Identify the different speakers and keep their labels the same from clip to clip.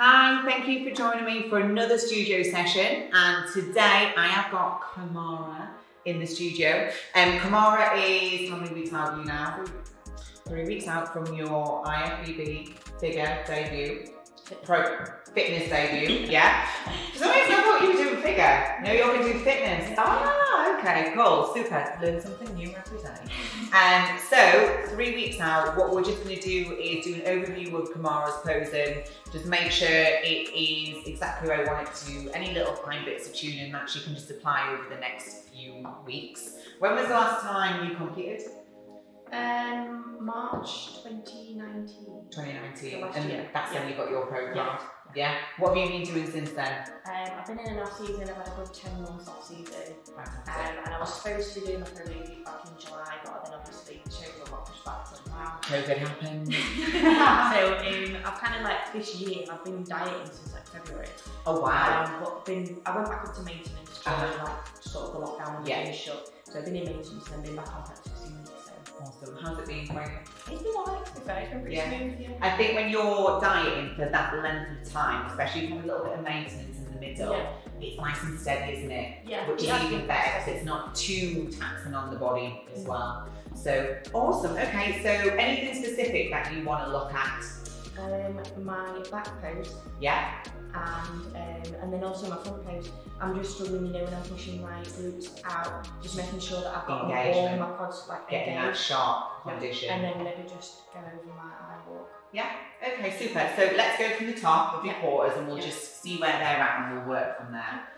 Speaker 1: Hi, thank you for joining me for another studio session. And today I have got Kamara in the studio. Kamara is, how many weeks out you now? 3 weeks out from your Ifbb figure debut. Fitness debut, yeah. For some reason I thought you were doing figure. No, you're going to do fitness. Ah, okay, cool, super. Learn something new every day. So 3 weeks out, what we're just going to do is do an overview of Kamara's posing. Just make sure it is exactly where I want it to. Any little fine bits of tuning that she can just apply over the next few weeks. When was the last time you competed?
Speaker 2: March 2019.
Speaker 1: 2019,
Speaker 2: last
Speaker 1: and
Speaker 2: year.
Speaker 1: that's when you got your pro card.
Speaker 2: Yeah.
Speaker 1: Yeah. What have you been doing since then?
Speaker 2: I've been in an off season. I've had a good 10 months off season. And I was supposed to be doing my pro debut back in July, but then obviously the shows got pushed back till now.
Speaker 1: COVID happened.
Speaker 2: So I've kind of like this year I've been dieting since like February.
Speaker 1: Oh wow.
Speaker 2: But I went back up to maintenance during like sort of the lockdown and being shut. So I've been in maintenance and then been back on for 16 weeks.
Speaker 1: Awesome. How's it been for you?
Speaker 2: It's been alright, to be fair. It's been pretty smooth, yeah.
Speaker 1: I think when you're dieting for that length of time, especially if you have a little bit of maintenance in the middle, it's nice and steady, isn't it?
Speaker 2: Yeah.
Speaker 1: Which is even better because it's not too taxing on the body as well. So awesome. Okay, so anything specific that you want to look at?
Speaker 2: My back pose.
Speaker 1: Yeah.
Speaker 2: And then also my front pose. I'm just struggling, you know, when I'm pushing my glutes out, just making sure that I've got all my quads like
Speaker 1: getting that sharp condition.
Speaker 2: And then maybe just go over my iwalk.
Speaker 1: Yeah. Okay. Super. So let's go from the top of your quarters, and we'll just see where they're at, and we'll work from there.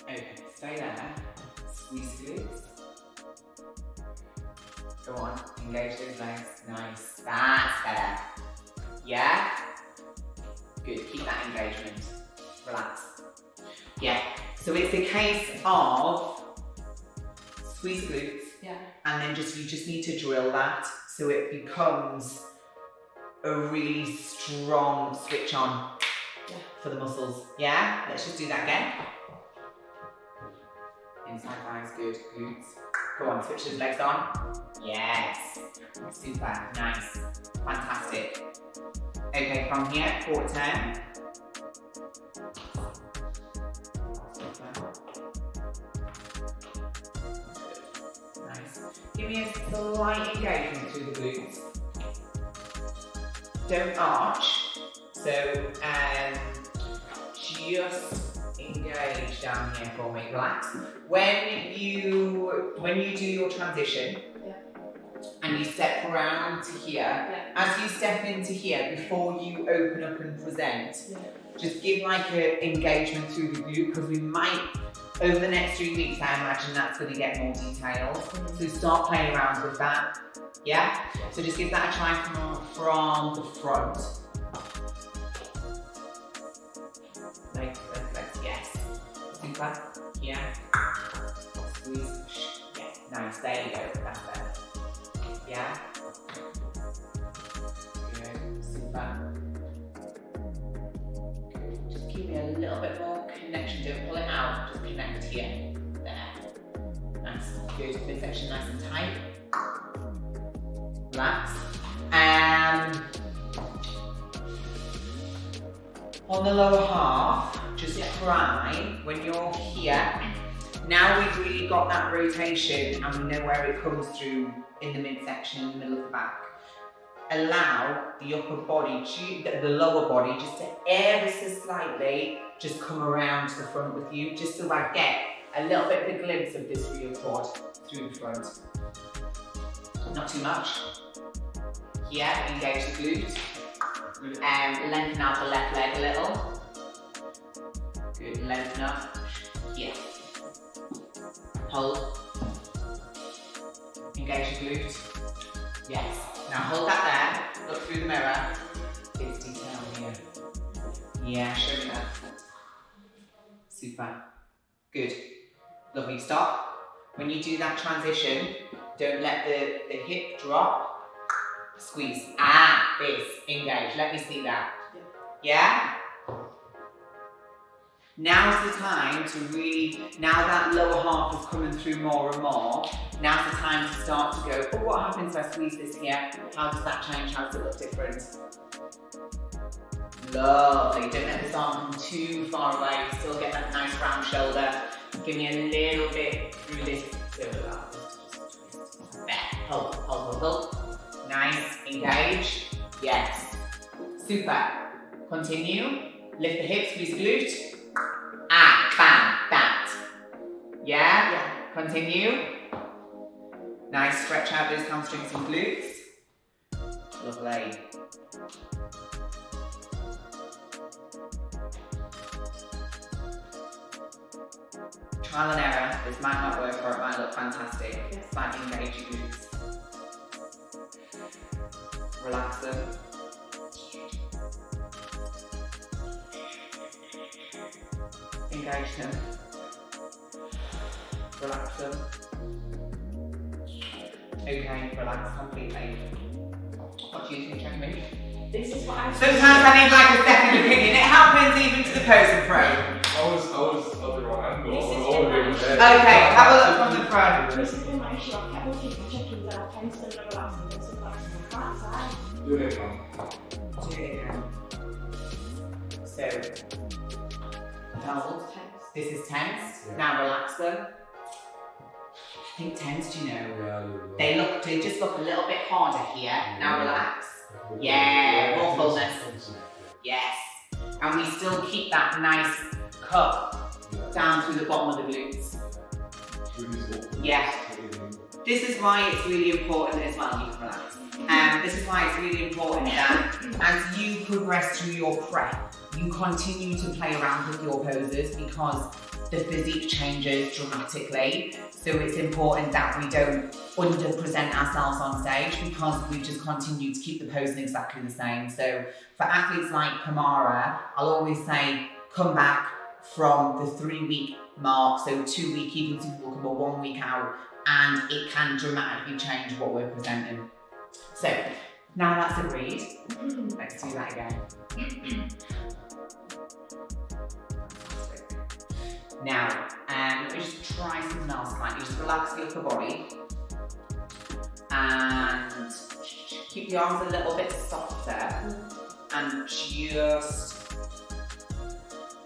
Speaker 1: Okay, stay there. Squeeze the glutes. Go on, engage those legs. Nice. That's better. Yeah? Good. Keep that engagement. Relax. Yeah. So it's a case of squeeze the glutes.
Speaker 2: Yeah.
Speaker 1: And then you just need to drill that so it becomes a really strong switch on for the muscles. Yeah? Let's just do that again. Inside thighs, good, glutes. Go on, switch those legs on. Yes, super, nice, fantastic. Okay, from here, forward turn. Super. Nice. Give me a slight engagement through the glutes. Don't arch. So, just engage down here for me, relax. When you do your transition and you step around to here, as you step into here, before you open up and present, just give like an engagement through the glute, because we might, over the next 3 weeks, I imagine that's going to get more detailed. So start playing around with that, yeah? So just give that a try from the front. Legs, yes. Super, yeah. Squeeze, yeah, nice, there you go, that's better. Yeah. Good, super. Good. Just keep it a little bit more connection, don't pull it out, just connect here. There. Nice, good, midsection nice and tight. Relax. On the lower half, just try when you're here. Now we've really got that rotation and we know where it comes through in the midsection, in the middle of the back. Allow the upper body, the lower body, just to ever so slightly just come around to the front with you, just so I get a little bit of a glimpse of this real quad through the front. Not too much. Here, engage the glutes. Lengthen out the left leg a little. Good, lengthen up. Here. Hold. Engage the glutes. Yes. Now hold that there. Look through the mirror. It's detail here. Yeah, show me that. Super. Good. Lovely. Stop. When you do that transition, don't let the hip drop. Squeeze. This. Engage. Let me see that. Yeah? Now's the time to really, now that lower half is coming through more and more, now's the time to start to go, oh, what happens if I squeeze this here? How does that change? How does it look different? Lovely. Don't let this arm come too far away. Still get that nice round shoulder. Give me a little bit through this. There. Hold. Nice. Engage. Yes. Super. Continue. Lift the hips, squeeze the glute. Bam, that. Yeah?
Speaker 2: Yeah.
Speaker 1: Continue. Nice, stretch out those hamstrings and glutes. Lovely. Trial and error. This might not work or it might look fantastic.
Speaker 2: Yes.
Speaker 1: Slightly engage your glutes. Relax them. Engage them. Relax them. Okay, relax completely. What do you think, Jamie?
Speaker 2: This is what I
Speaker 1: Sometimes I need like a second opinion. It happens even to the posing pro.
Speaker 3: I was other one angle.
Speaker 2: This is
Speaker 3: all the way
Speaker 2: different.
Speaker 3: there.
Speaker 1: Okay, have a look from the front.
Speaker 2: This has been my issue. I've kept looking for check-ins and I've tensed and relaxing and stuff like that. I can't decide.
Speaker 3: Do it now.
Speaker 1: Do it again. So, hold. This is tense.
Speaker 3: Yeah.
Speaker 1: Now relax them. I think tense, you know,
Speaker 3: Yeah,
Speaker 1: they just look a little bit harder here. Now relax. Yeah, more fullness. Yes. And we still keep that nice cup down through the bottom of the glutes. Yeah. This is why it's really important as well, you can relax. This is why it's really important that as you progress through your prep, you continue to play around with your poses because the physique changes dramatically. So it's important that we don't underpresent ourselves on stage because we just continue to keep the posing exactly the same. So for athletes like Kamara, I'll always say, come back from the 3-week mark, so 2 week, even some people come 1 week out, and it can dramatically change what we're presenting. So now that's agreed, let's do that again. Now, let me just try something else slightly. Just relax the upper body and keep the arms a little bit softer and just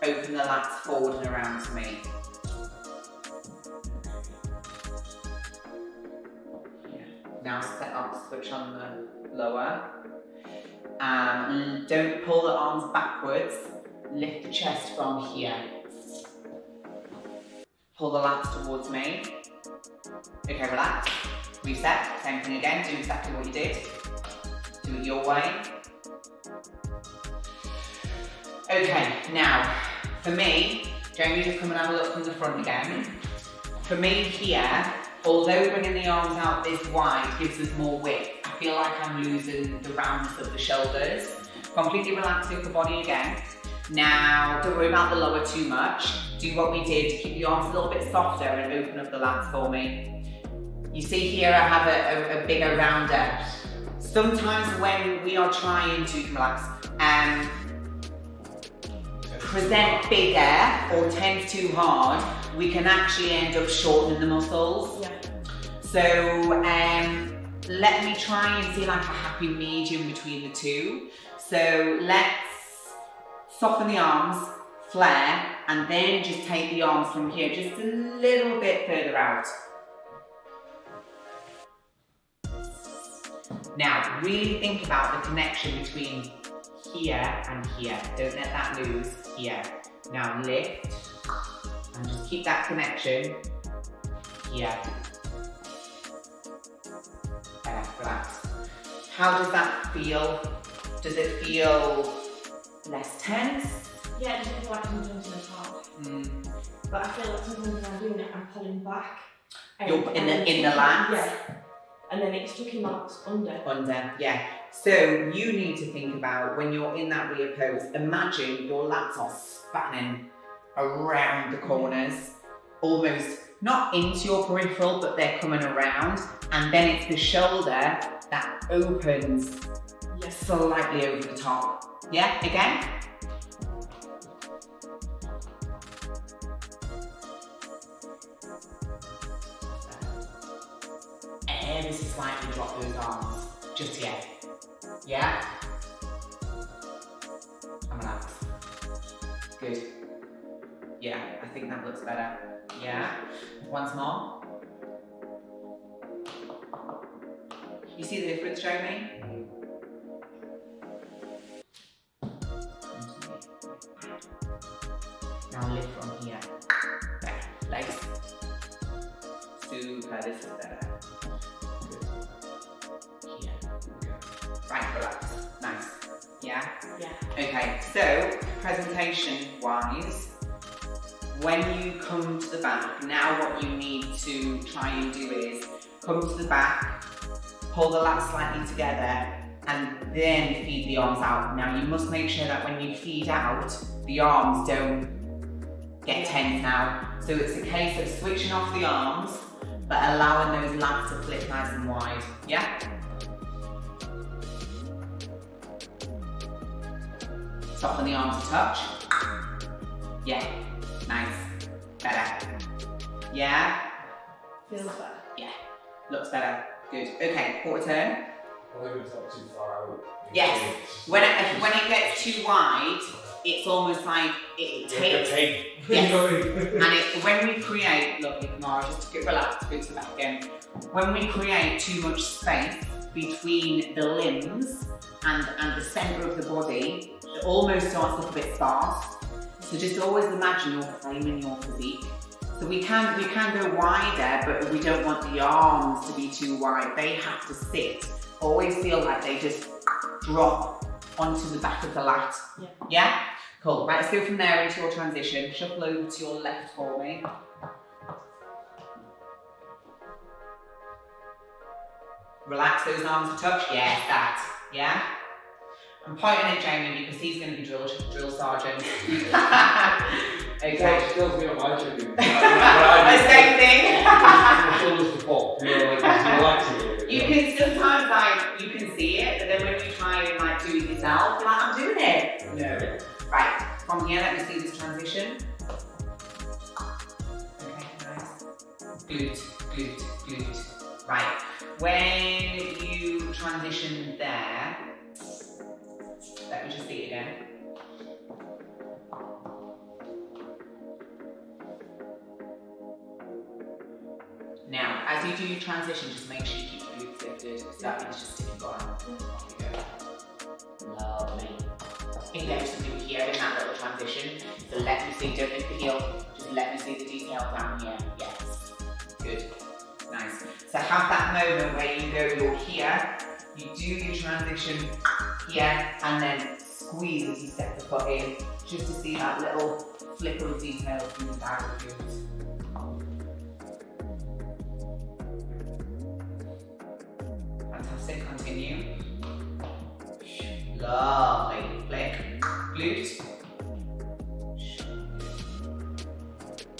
Speaker 1: open the lats forward and around to me. Yeah. Now set up, switch on the lower. Don't pull the arms backwards. Lift the chest from here. Pull the lats towards me. Okay, relax. Reset. Same thing again. Do exactly what you did. Do it your way. Okay, now, for me, Jamie, just come and have a look from the front again. For me here, although bringing the arms out this wide gives us more width, I feel like I'm losing the roundness of the shoulders. Completely relax the upper body again. Now, don't worry about the lower too much. Do what we did, keep the arms a little bit softer and open up the lats for me. You see here I have a bigger rounder. Sometimes when we are trying to relax present bigger or tense too hard, we can actually end up shortening the muscles.
Speaker 2: Yeah.
Speaker 1: So let me try and see like a happy medium between the two. So let's soften the arms, flare, and then just take the arms from here just a little bit further out. Now, really think about the connection between here and here. Don't let that lose here. Now lift, and just keep that connection here. Relax. How does that feel? Does it feel less tense?
Speaker 2: Yeah, it doesn't feel like I'm doing something hard. But I feel like sometimes when I'm doing it, I'm pulling back.
Speaker 1: You're in the lats?
Speaker 2: Yeah. And then it's tucking my lats under.
Speaker 1: Under, yeah. So you need to think about when you're in that rear pose, imagine your lats are spanning around the corners, almost not into your peripheral, but they're coming around. And then it's the shoulder that opens slightly over the top. Yeah, again. Ever so slightly drop those arms. Just yet. Yeah? And relax. Good. Yeah, I think that looks better. Yeah? Once more. You see the difference, Jeremy? Now lift from here. Back. Legs. Super, this is better. Good. Here. Right, relax. Nice. Yeah?
Speaker 2: Yeah.
Speaker 1: Okay, so presentation wise, when you come to the back, now what you need to try and do is come to the back, pull the lats slightly together, and then feed the arms out. Now you must make sure that when you feed out, the arms don't get tense now. So it's a case of switching off the arms, but allowing those lats to flip nice and wide. Yeah? Soften the arms a touch. Yeah, nice. Better. Yeah?
Speaker 2: Feels better.
Speaker 1: Yeah, looks better. Good. Okay, quarter turn.
Speaker 3: I think it's not too far out.
Speaker 1: Yes. When it gets too wide, it's almost like it takes. Yes. And when we create, lovely Kamara, just to get relaxed, go to the back again. When we create too much space between the limbs and the centre of the body, it almost starts to look a bit sparse. So just always imagine you're framing your physique. So we can go wider, but we don't want the arms to be too wide. They have to sit. Always feel like they just drop onto the back of the lat.
Speaker 2: Yeah.
Speaker 1: Yeah? Cool. Right, let's go from there into your transition. Shuffle over to your left for me. Relax those arms a touch. Yes, that. Yeah? I'm pointing at Jamie because he's going to be drill sergeant. Okay.
Speaker 3: Skills me on my chicken.
Speaker 1: The same thing.
Speaker 3: Shoulders to pop. You know, like just relaxing.
Speaker 1: You can sometimes you can see it, but then when you try and do it yourself, you're like, I'm doing it. No. Right. From here, let me see this transition. Okay, nice. Glute, glute, glute. Right. When you transition there, let me just see it again. Now, as you do your transition, just make sure you keep the glutes lifted. So that means just sticking bottom. Off you go. Lovely. Engage the glute here in that little transition. So let me see, don't lift the heel, just let me see the detail down here. Yes. Good. Nice. So have that moment where you go, you're here, you do your transition here, and then squeeze as you step the foot in, just to see that little flicker of detail from the side of the glutes. Fantastic, continue. Lovely. Flick. Glute.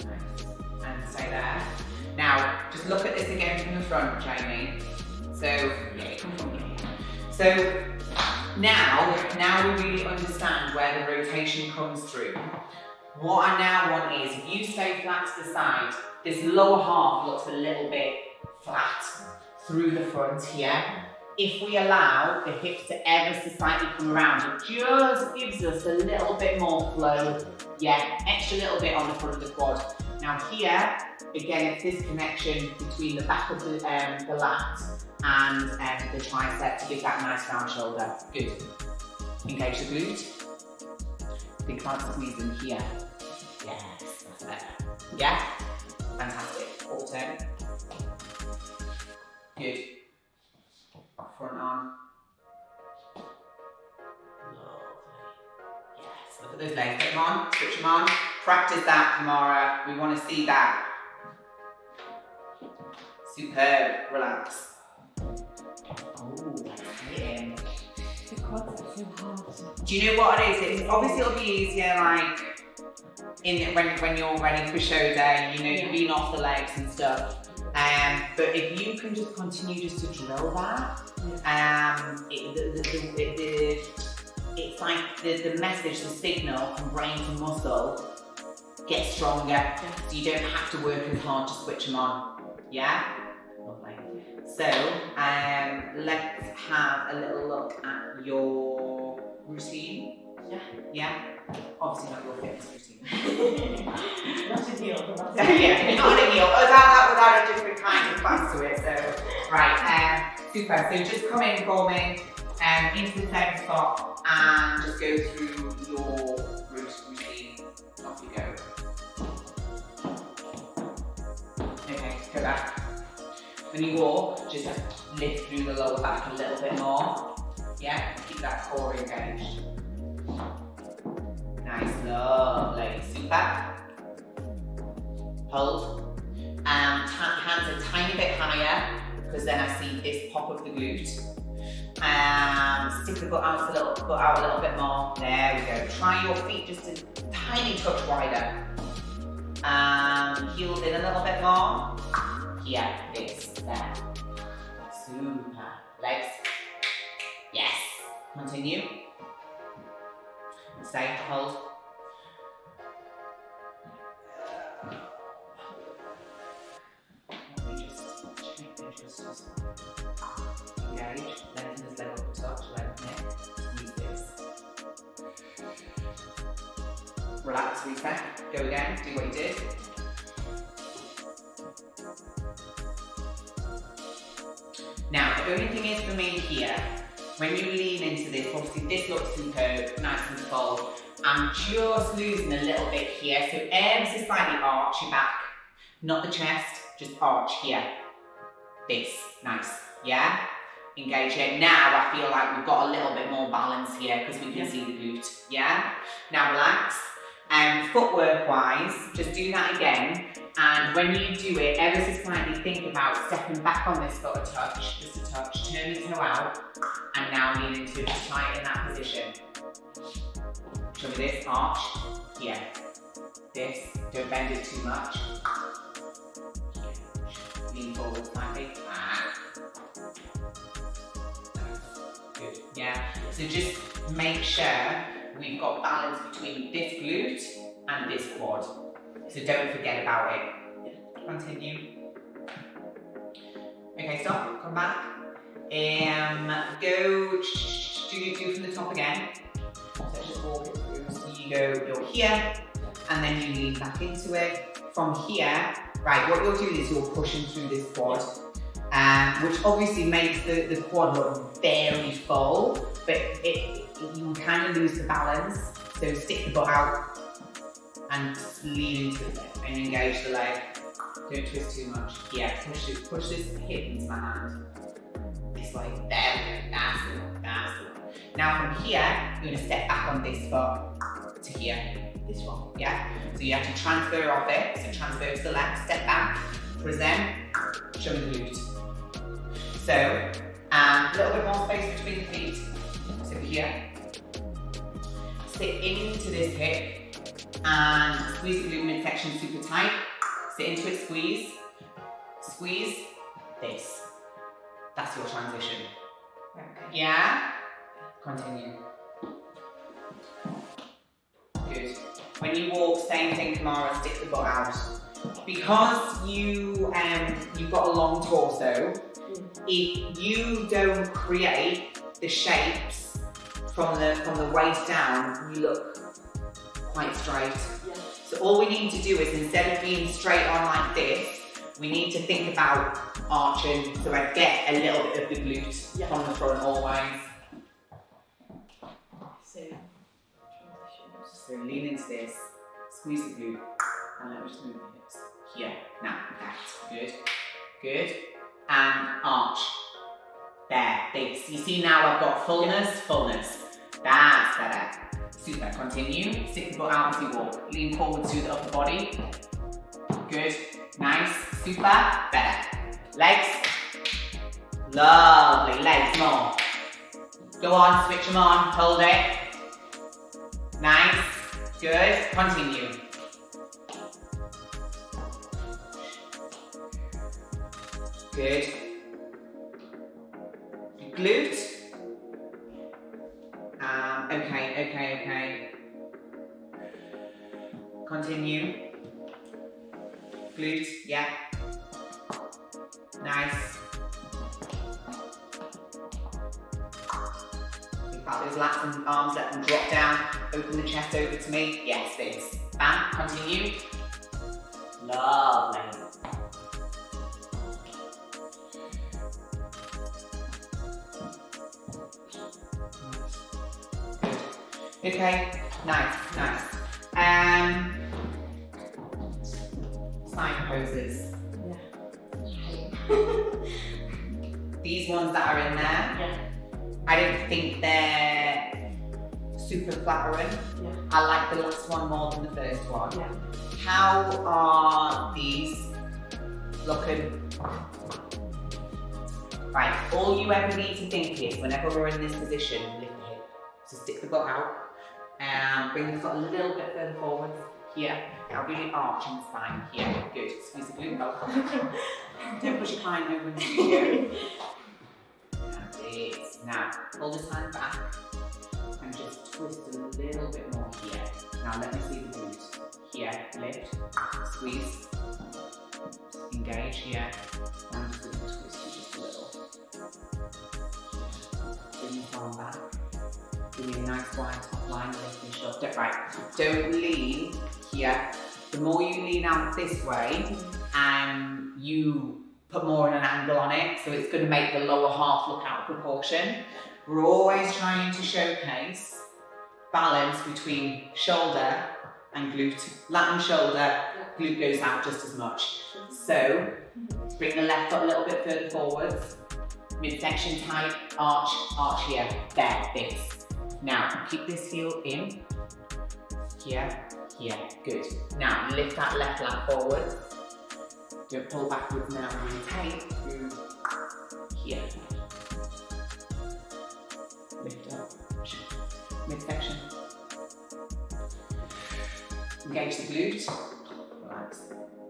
Speaker 1: Nice. And stay there. Now, just look at this again from the front, Jamie. So, yeah, come from here. So, now we really understand where the rotation comes through. What I now want is, if you stay flat to the side, this lower half looks a little bit flat through the front here. If we allow the hips to ever so slightly come around, it just gives us a little bit more flow. Yeah, extra little bit on the front of the quad. Now here, again, it's this connection between the back of the lat and the tricep to give that nice round shoulder. Good. Engage the glute. Big front squeeze in here. Yes, that's better. Yeah? Fantastic. Full turn. Good. Front arm. Lovely. Yes, look at those legs. Get them on, switch them on. Practice that, Kamara. We want to see that. Superb. Relax. Oh, that's hitting.
Speaker 2: The quads are so hard.
Speaker 1: Do you know what it is? Obviously it'll be easier like when you're ready for show day, you know, you've been off the legs and stuff. But if you can just continue just to drill that, it's like the message, the signal from brain to muscle get stronger, so you don't have to work as hard to switch them on. Yeah? Lovely. So, let's have a little look at your routine.
Speaker 2: Yeah.
Speaker 1: Yeah? Obviously not your fitness routine.
Speaker 2: Not a deal.
Speaker 1: Yeah, not a deal. Without a different kind of class to it, so. Right, super. So just come in for me, into the same spot, and just go through your routine. Off you go. Okay, go back. When you walk, just lift through the lower back a little bit more. Yeah, keep that core engaged. Nice, lovely. Super. Hold. Hands a tiny bit higher, because then I see this pop of the glute. Stick the butt out a little bit more. There we go. Try your feet just a tiny touch wider. Heels in a little bit more. Here, this, there. Super. Legs. Yes. Continue. Stay, hold. Let me just check interest. Engage. Lengthen this leg up a touch. Lengthen it. Squeeze this. Relax, reset. Go again. Do what you did. Now, the only thing is for me here, when you lean into this, obviously this looks superb, nice and full. I'm just losing a little bit here, so ever so slightly arch your back, not the chest, just arch here. This, nice, yeah? Engage here. Now I feel like we've got a little bit more balance here because we can see the glute, yeah? Now relax. Footwork wise, just do that again. And when you do it, ever so slightly think about stepping back on this foot a touch, just a touch, turn the toe out, and now lean into it, just tight in that position. Show me this, arch, here. This, don't bend it too much. Here. Lean forward slightly, Good, yeah. So just make sure we've got balance between this glute and this quad. So don't forget about it. Continue. Okay, stop, come back. Go, do from the top again. So just walk it through. So you're here, and then you lean back into it. From here, right, what you're doing is you're pushing through this quad, which obviously makes the quad look very full, but you kind of lose the balance. So stick the butt out and lean into it and engage the leg. Don't twist too much. Yeah, push this hip into my hand. This way. There we go. That's the one. That's the one. Now from here, you're going to step back on this foot to here. This one. Yeah? So you have to transfer off it. So transfer to the left, step back, present, show me the glute. So, a little bit more space between the feet. So here. Sit into this hip. And squeeze the glute midsection super tight. Sit into it, squeeze. Squeeze. This. That's your transition.
Speaker 2: Okay.
Speaker 1: Yeah? Continue. Good. When you walk, same thing, Kamara, stick the butt out. Because you've got a long torso, if you don't create the shapes from the waist down, you look quite straight.
Speaker 2: Yeah.
Speaker 1: So all we need to do is, instead of being straight on like this, we need to think about arching so I get a little bit of the glute from the front always.
Speaker 2: So, transitions.
Speaker 1: So lean into this, squeeze the glute, and let me just move the hips. Here, now, that's good, good, and arch. There, this. You see now I've got fullness. That's better. Super, continue. Stick the butt out as you walk. Lean forward to the upper body. Good, nice, super, better. Legs. Lovely, legs, more. Go on, switch them on, hold it. Nice, good, continue. Good. Glute. Okay. Continue. Glute, yeah. Nice. Think about those lats and arms, let them drop down. Open the chest over to me. Yes, this. Bam, continue. Lovely. Okay, nice, nice. Side poses.
Speaker 2: Yeah.
Speaker 1: These ones that are in there,
Speaker 2: Yeah.
Speaker 1: I don't think they're super flattering.
Speaker 2: Yeah.
Speaker 1: I like the last one more than the first one.
Speaker 2: Yeah.
Speaker 1: How are these looking? Right, all you ever need to think is, whenever we're in this position, lift the hip. So stick the butt out and bring the foot a little bit further forward. Here. Now really arch in the spine. Here. Good. Squeeze the glute out. Don't push your client over into you. That's it. Now, pull this hand back and just twist a little bit more here. Now let me see the glute. Here, lift, squeeze, engage here. And I'm just going to twist you just a little. Bring your arm back. Give me a nice wide top line, lift your shoulder. Right, don't lean here. The more you lean out this way, you put more of an angle on it, so it's going to make the lower half look out of proportion. We're always trying to showcase balance between shoulder and glute. Lat and shoulder, glute goes out just as much. So, bring the left foot a little bit further forwards. Midsection tight, arch, arch here. There, this. Now, keep this heel in. Here, here, good. Now, lift that left lat forward. Don't pull backwards now, really tight through here. Lift up, midsection. Engage the glute, relax.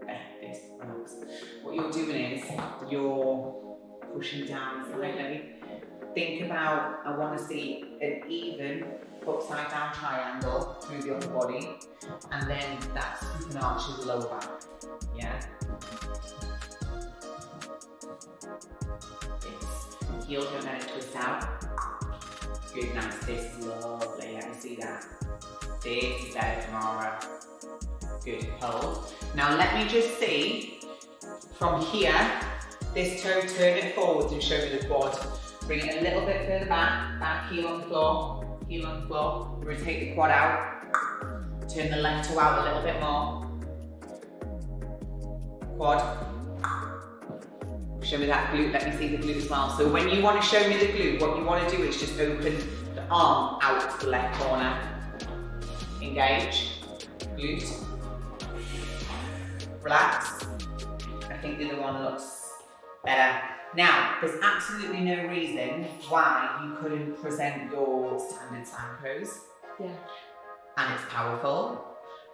Speaker 1: There, this, relax. What you're doing is, you're pushing down slightly. Think about, I want to see an even upside down triangle through the upper body, and then that scooping arch is the lower back. Yeah. This. Heel, don't let it twist out. Good, nice. This is lovely. Let me see that. This is better, Kamara. Good, hold. Now let me just see, from here, this toe, turn it forwards and show me the quad. Bring it a little bit further back, back heel on the floor, heel on the floor. Rotate the quad out. Turn the left toe out a little bit more. Quad. Show me that glute, let me see the glute as well. So when you want to show me the glute, what you want to do is just open the arm out to the left corner. Engage, glute. Relax. I think the other one looks better. Now, there's absolutely no reason why you couldn't present your standard side pose.
Speaker 2: Yeah.
Speaker 1: And it's powerful.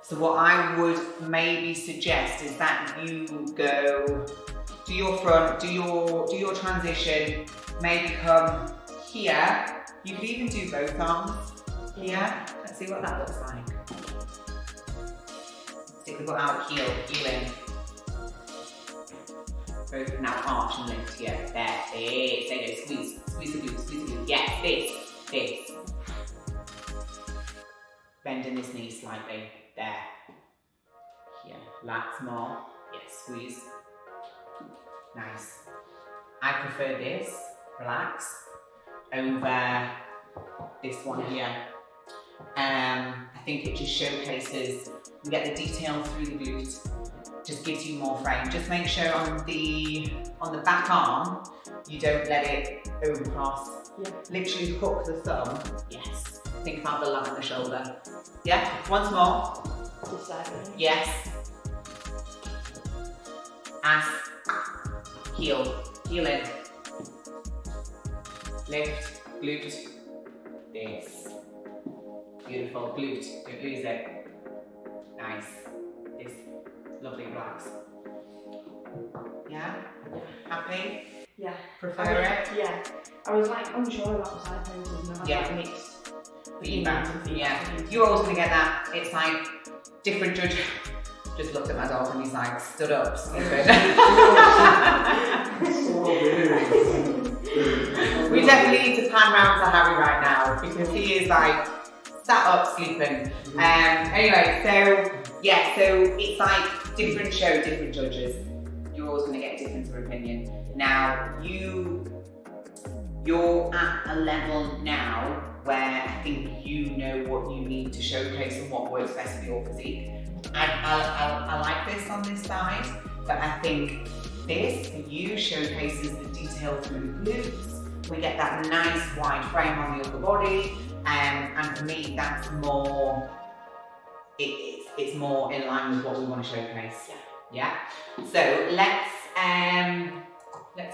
Speaker 1: So what I would maybe suggest is that you go, do your front, do your transition, maybe come here. You could even do both arms here. Let's see what that looks like. Stick the butt out, heel in. Both now arch and lift here. There you go. Squeeze, squeeze the glute, squeeze the glute. Yes, this. Bending this knee slightly. There. Here. Lats more. Yes, squeeze. Nice. I prefer this. Relax. Over this one here. I think it just showcases, you get the detail through the glute. Just gives you more frame. Just make sure on the back arm, you don't let it overcross.
Speaker 2: Yeah.
Speaker 1: Literally hook the thumb. Yes. Think about the lat and the shoulder. Yeah. Once more.
Speaker 2: This side, right?
Speaker 1: Yes. Ass. Heel. Heel in. Lift. Glute. This. Beautiful. Glute. Don't lose it. Nice. This. Lovely, relax. Yeah? Happy?
Speaker 2: Yeah.
Speaker 1: Prefer it?
Speaker 2: Yeah. I was like unsure about the side poses and I had
Speaker 1: Yeah.
Speaker 2: like mixed.
Speaker 1: Feedback. Yeah. You're always going to get that. It's like, different judge. Just looked at my dog and he's like stood up, sleeping. We definitely need to pan round to Harry right now because he is like sat up sleeping. Anyway, so yeah, so it's like different show, different judges. You're always going to get a difference of opinion. Now you're at a level now where I think you know what you need to showcase and what works best for your physique. I like this on this side, but I think this for you showcases the detail through the glutes. We get that nice wide frame on the upper body, and for me that's more. It's more in line with what we want to showcase. Yeah. So let's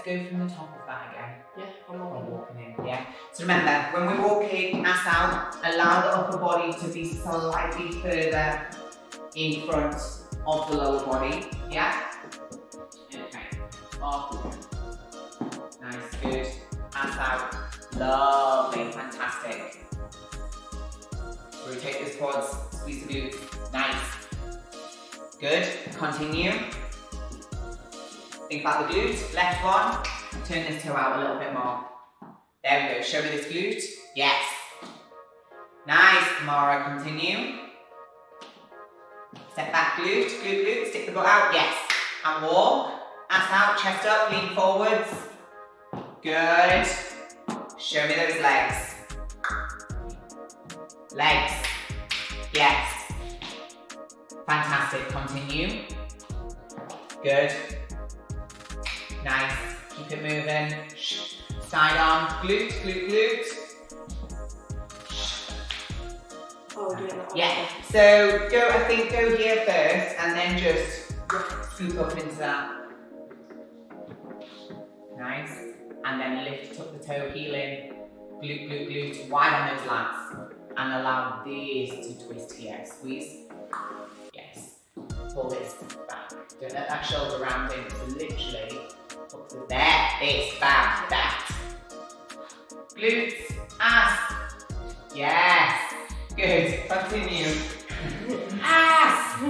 Speaker 1: go from the top of that again.
Speaker 2: Yeah, I'm
Speaker 1: walking in. Yeah. So remember, when we walk in, ass out, allow the upper body to be slightly further in front of the lower body. Yeah. Okay. Up. Nice. Good. Ass out. Lovely. Fantastic. Rotate the quads. Squeeze the glutes. Nice. Good. Continue. Think about the glute. Left one. Turn this toe out a little bit more. There we go. Show me this glute. Yes. Nice, Kamara. Continue. Step back glute. Good glute. Stick the butt out. Yes. And walk. Ass out. Chest up. Lean forwards. Good. Show me those legs. Legs. Yes. Fantastic. Continue. Good. Nice. Keep it moving. Side arm. Glute, glute, glute.
Speaker 2: Oh, doing that one.
Speaker 1: Yeah. So go here first and then just scoop up into that. Nice. And then lift up the toe, heel in. Glute, glute, glute. Wide on those lats. And allow this to twist here. Squeeze. Yes. Pull this back. Don't let that shoulder round in. So literally up to there. This, back, that. Glutes, ass. Yes. Good. Continue. Ass.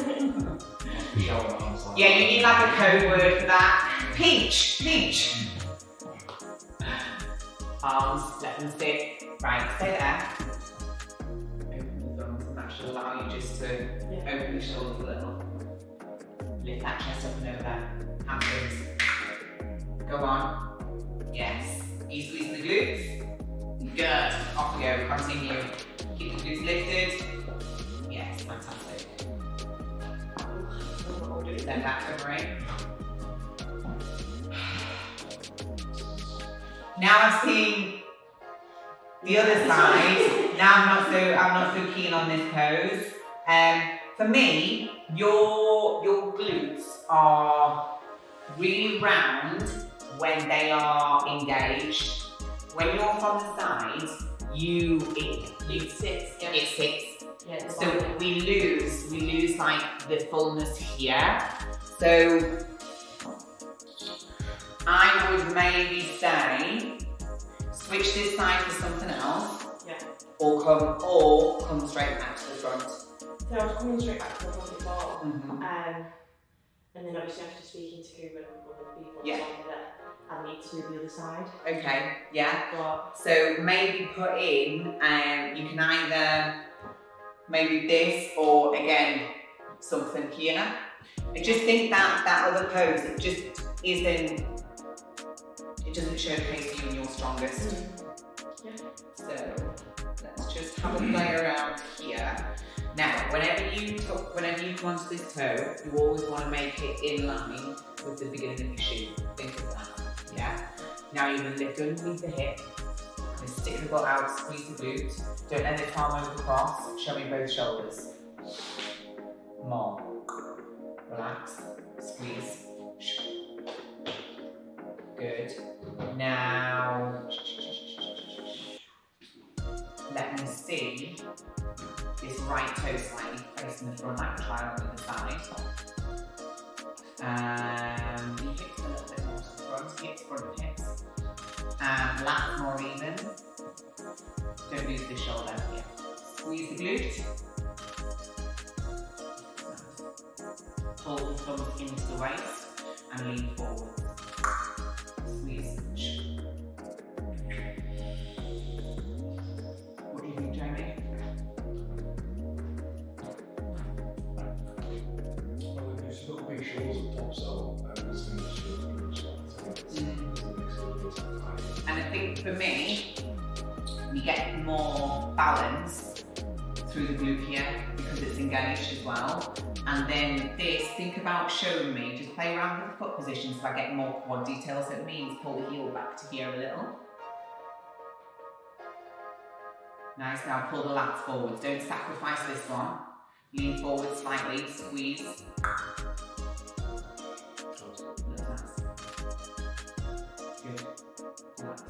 Speaker 1: Yeah, you need like a code word for that. Peach. Peach. Arms, let them sit. Right, stay there. Open the thumbs and that should allow you just to open the shoulders a little. Lift that chest up and over. Hamstrings. Go on. Yes. You squeeze the glutes. Good. Off we go. Continue. Keep the glutes lifted. Yes, fantastic. Then back to right. Now I've seen the other side. Now I'm not so keen on this pose. For me, your glutes are really round when they are engaged. When you're from the side, it sits. Yeah. It sits. Yeah, so we lose like the fullness here. So I would maybe say switch this side for something else. Yeah. Or come straight back to the front.
Speaker 2: So I was coming straight back to the front before. And then obviously after speaking to Cuban and other people, told me that I need to do the other side.
Speaker 1: Okay, yeah. So maybe put in, you can either maybe this or again something here. I just think that other pose, it just isn't. It doesn't showcase you in your strongest.
Speaker 2: Yeah.
Speaker 1: So let's just have a play around here. Now, whenever you come onto this toe, you always want to make it in line with the beginning of your shoe. Think of that. Yeah. Now you're going to lift underneath the hip, and stick the butt out, squeeze the glute. Don't let the arm over across. Show me both shoulders. More. Relax. Squeeze. Good. Now, let me see this right toe slightly facing the front like a triangle to the side. The hips a little bit more to the front, hips, front hips. And lats more even. Don't lose the shoulder. Yeah. Squeeze the glute. pull the thumbs into the waist and lean forward. Squeeze. What do you think, Jamie?
Speaker 3: Well, there's little big shoulders on top, so I was thinking shoulders.
Speaker 1: And I think for me, we get more balance through the glute here because it's engaged as well. And then this, think about showing me, just play around with the foot position so I get more quad detail. So it means pull the heel back to here a little. Nice, now pull the lats forwards. Don't sacrifice this one. Lean forward slightly, squeeze. Good. Relax.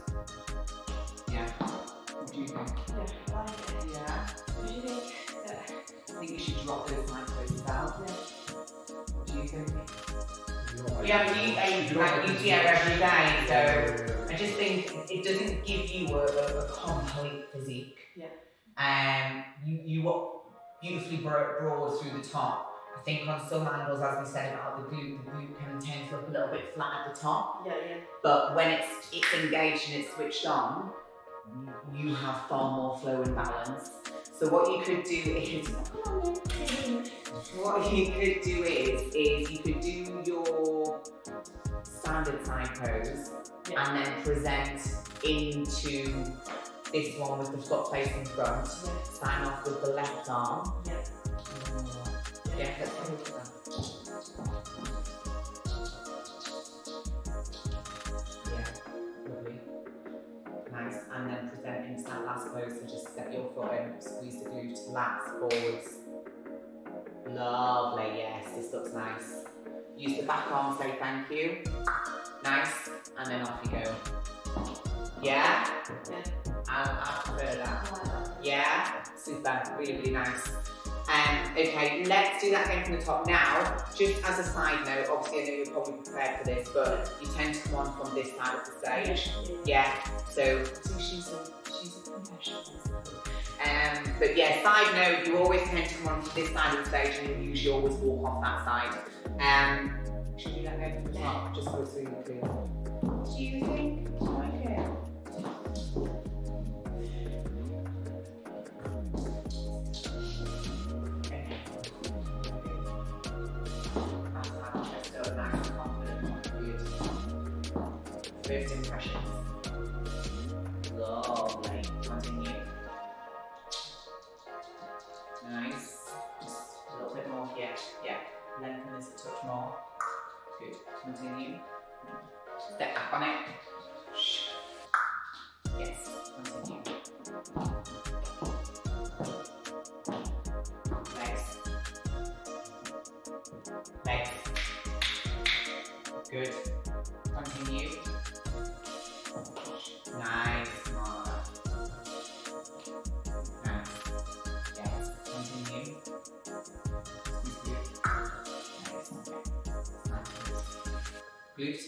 Speaker 1: Yeah. What do you think?
Speaker 2: Yeah, I like it.
Speaker 1: Yeah.
Speaker 2: What do you think?
Speaker 1: I think you should drop those side poses out.
Speaker 2: Yeah.
Speaker 1: What do you think?
Speaker 3: Yeah,
Speaker 1: I use the air every day, so I just think it doesn't give you a complete physique.
Speaker 2: Yeah.
Speaker 1: You walk beautifully broad through the top. I think on some angles, as we said about the glute can tend to look a little bit flat at the top.
Speaker 2: Yeah, yeah.
Speaker 1: But when it's engaged and it's switched on, you have far more flow and balance. So what you could do is you could do your standard side pose and then present into this one with the foot facing front. Sign off with the left arm. Yeah, let's have a look at that. Yeah, lovely. Nice, and then present into that last pose, so just set your foot in, squeeze the glute, lats forwards. Lovely, yes, this looks nice. Use the back arm, say thank you. Nice, and then off you go. Yeah? I prefer that. Yeah? Super, really, really nice. Okay, let's do that again from the top. Now, just as a side note, obviously I know you're probably prepared for this, but you tend to come on from this side of the stage. Yeah, so she's a professional. But yeah, side note, you always tend to come on to this side of the stage and you usually always walk off that side. Should we do that again from the top, just so it's really clear? Do you think I like it? First impressions. Lovely. Continue. Nice. Just a little bit more here. Yeah. Lengthen this a touch more. Good. Continue. Step back on it. Yes. Continue. Legs. Legs. Good. Continue. Nice, Kamara. Nice. Yes, continue. Nice, okay. Glutes.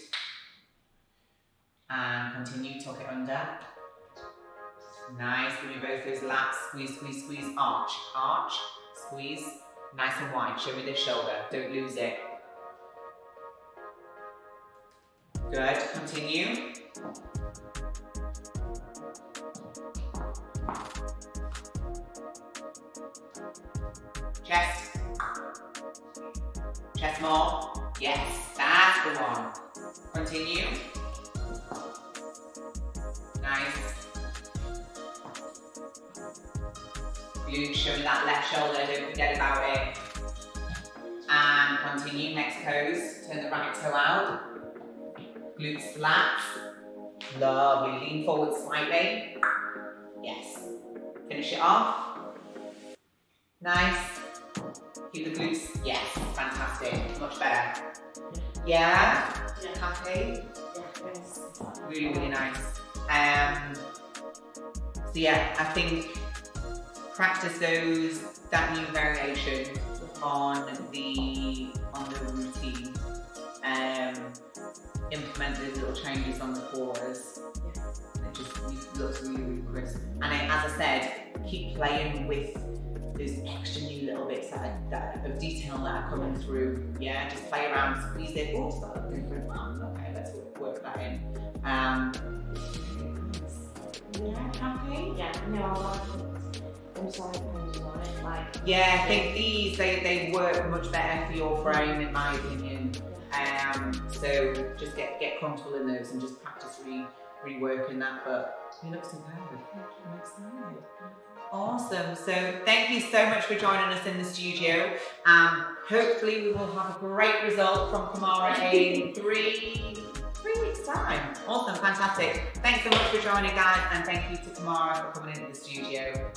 Speaker 1: And continue, tuck it under. Nice, give me both those lats. Squeeze, squeeze, squeeze. Arch, arch, squeeze. Nice and wide. Show me this shoulder. Don't lose it. Good, continue. Chest. Chest more. Yes, that's the one. Continue. Nice. Glute, show me that left shoulder, don't forget about it. And continue, next pose. Turn the right toe out. Glutes flat. Lovely. Lean forward slightly. Yes. Finish it off. Nice. Keep the glutes. Yes. Fantastic. Much better. Yeah?
Speaker 2: Yeah.
Speaker 1: Happy?
Speaker 2: Yes.
Speaker 1: Really, really nice. So yeah, I think practice that new variation on the routine. Implement those little changes on the pores. It just looks really, really crisp. And as I said, keep playing with those extra new little bits of detail that are coming through. Yeah, just play around, squeeze it. Oh, it's got a different one. Okay, let's work that in. Yeah, happy?
Speaker 2: Yeah, no, I like it. I'm sorry, like.
Speaker 1: Yeah, I think these, they work much better for your frame, in my opinion. So just get comfortable in those and just practice reworking that, but you look superb. I'm excited. Awesome. So thank you so much for joining us in the studio. Hopefully we will have a great result from Kamara in three weeks time. Awesome, fantastic. Thanks so much for joining, guys, and thank you to Kamara for coming into the studio.